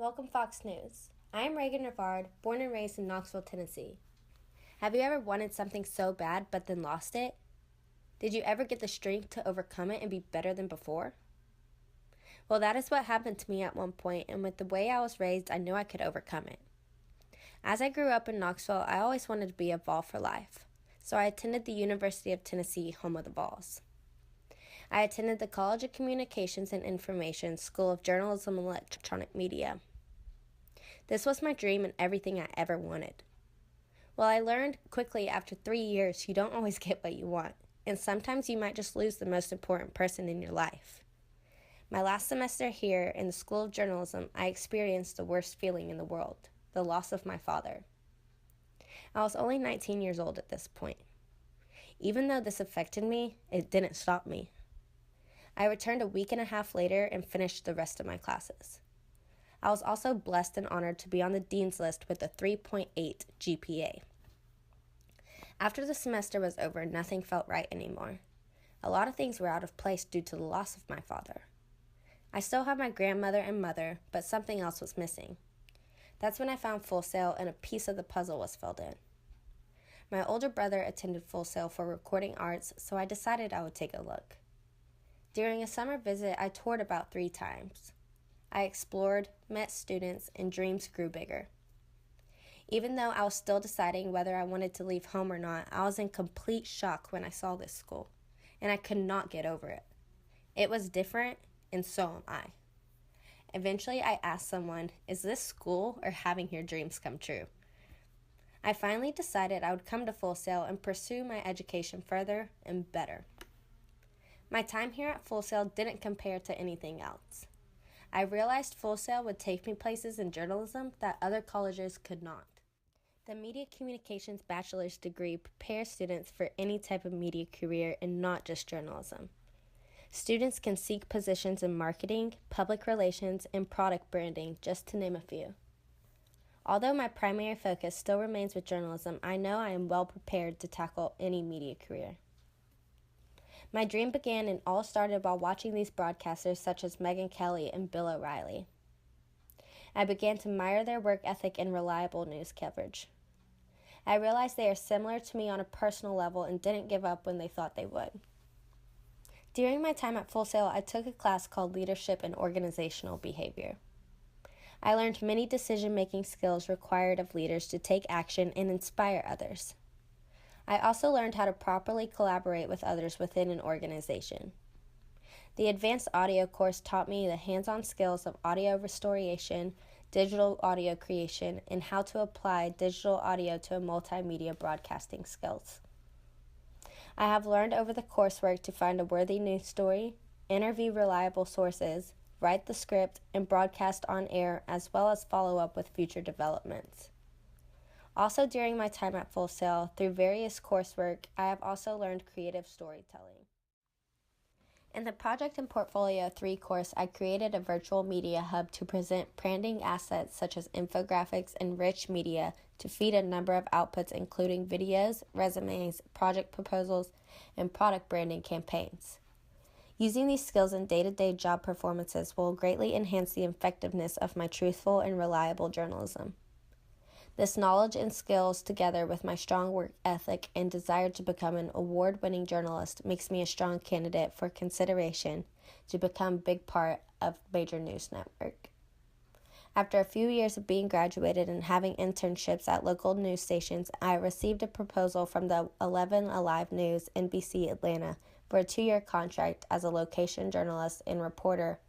Welcome, Fox News. I am Reagan Rivard, born and raised in Knoxville, Tennessee. Have you ever wanted something so bad but then lost it? Did you ever get the strength to overcome it and be better than before? Well, that is what happened to me at one point, and with the way I was raised, I knew I could overcome it. As I grew up in Knoxville, I always wanted to be a Vol for life, so I attended the University of Tennessee, home of the Vols. I attended the College of Communications and Information, School of Journalism and Electronic Media. This was my dream and everything I ever wanted. Well, I learned quickly after 3 years you don't always get what you want, and sometimes you might just lose the most important person in your life. My last semester here in the School of Journalism, I experienced the worst feeling in the world, the loss of my father. I was only 19 years old at this point. Even though this affected me, it didn't stop me. I returned a week and a half later and finished the rest of my classes. I was also blessed and honored to be on the Dean's List with a 3.8 GPA. After the semester was over, nothing felt right anymore. A lot of things were out of place due to the loss of my father. I still have my grandmother and mother, but something else was missing. That's when I found Full Sail and a piece of the puzzle was filled in. My older brother attended Full Sail for recording arts, so I decided I would take a look. During a summer visit, I toured about 3 times. I explored, met students, and dreams grew bigger. Even though I was still deciding whether I wanted to leave home or not, I was in complete shock when I saw this school, and I could not get over it. It was different, and so am I. Eventually, I asked someone, is this school or having your dreams come true? I finally decided I would come to Full Sail and pursue my education further and better. My time here at Full Sail didn't compare to anything else. I realized Full Sail would take me places in journalism that other colleges could not. The Media Communications Bachelor's degree prepares students for any type of media career and not just journalism. Students can seek positions in marketing, public relations, and product branding, just to name a few. Although my primary focus still remains with journalism, I know I am well prepared to tackle any media career. My dream began and all started while watching these broadcasters such as Megyn Kelly and Bill O'Reilly. I began to admire their work ethic and reliable news coverage. I realized they are similar to me on a personal level and didn't give up when they thought they would. During my time at Full Sail, I took a class called Leadership and Organizational Behavior. I learned many decision-making skills required of leaders to take action and inspire others. I also learned how to properly collaborate with others within an organization. The advanced audio course taught me the hands-on skills of audio restoration, digital audio creation, and how to apply digital audio to multimedia broadcasting skills. I have learned over the coursework to find a worthy news story, interview reliable sources, write the script, and broadcast on air, as well as follow up with future developments. Also, during my time at Full Sail, through various coursework, I have also learned creative storytelling. In the Project and Portfolio 3 course, I created a virtual media hub to present branding assets such as infographics and rich media to feed a number of outputs including videos, resumes, project proposals, and product branding campaigns. Using these skills in day-to-day job performances will greatly enhance the effectiveness of my truthful and reliable journalism. This knowledge and skills, together with my strong work ethic and desire to become an award-winning journalist, makes me a strong candidate for consideration to become a big part of major news network. After a few years of being graduated and having internships at local news stations, I received a proposal from the 11 Alive News, NBC Atlanta, for a 2-year contract as a location journalist and reporter,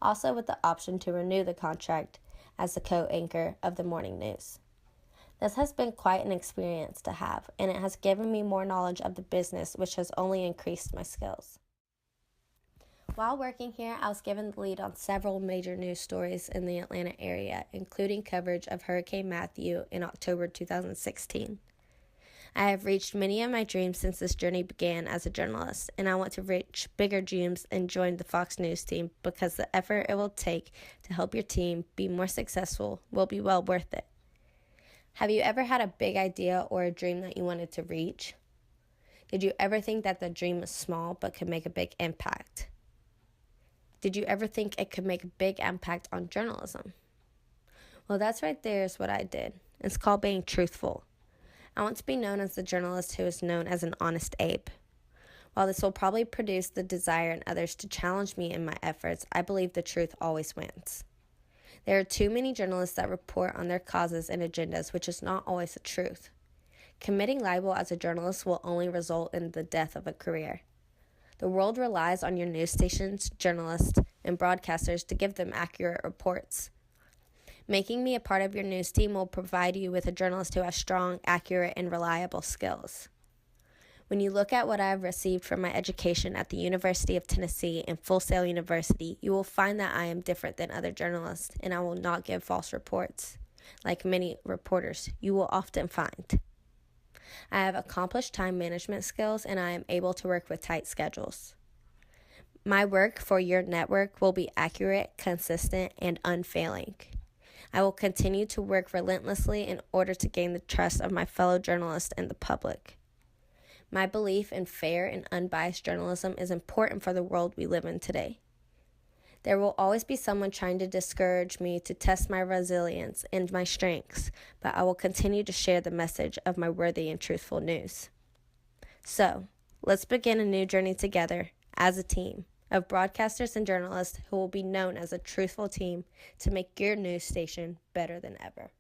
also with the option to renew the contract as the co-anchor of the morning news. This has been quite an experience to have, and it has given me more knowledge of the business, which has only increased my skills. While working here, I was given the lead on several major news stories in the Atlanta area, including coverage of Hurricane Matthew in October 2016. I have reached many of my dreams since this journey began as a journalist, and I want to reach bigger dreams and join the Fox News team because the effort it will take to help your team be more successful will be well worth it. Have you ever had a big idea or a dream that you wanted to reach? Did you ever think that the dream was small but could make a big impact? Did you ever think it could make a big impact on journalism? Well, that's right there is what I did. It's called being truthful. I want to be known as the journalist who is known as an honest Abe. While this will probably produce the desire in others to challenge me in my efforts, I believe the truth always wins. There are too many journalists that report on their causes and agendas, which is not always the truth. Committing libel as a journalist will only result in the death of a career. The world relies on your news stations, journalists, and broadcasters to give them accurate reports. Making me a part of your news team will provide you with a journalist who has strong, accurate, and reliable skills. When you look at what I have received from my education at the University of Tennessee and Full Sail University, you will find that I am different than other journalists, and I will not give false reports, like many reporters you will often find. I have accomplished time management skills, and I am able to work with tight schedules. My work for your network will be accurate, consistent, and unfailing. I will continue to work relentlessly in order to gain the trust of my fellow journalists and the public. My belief in fair and unbiased journalism is important for the world we live in today. There will always be someone trying to discourage me to test my resilience and my strengths, but I will continue to share the message of my worthy and truthful news. So, let's begin a new journey together as a team of broadcasters and journalists who will be known as a truthful team to make your news station better than ever.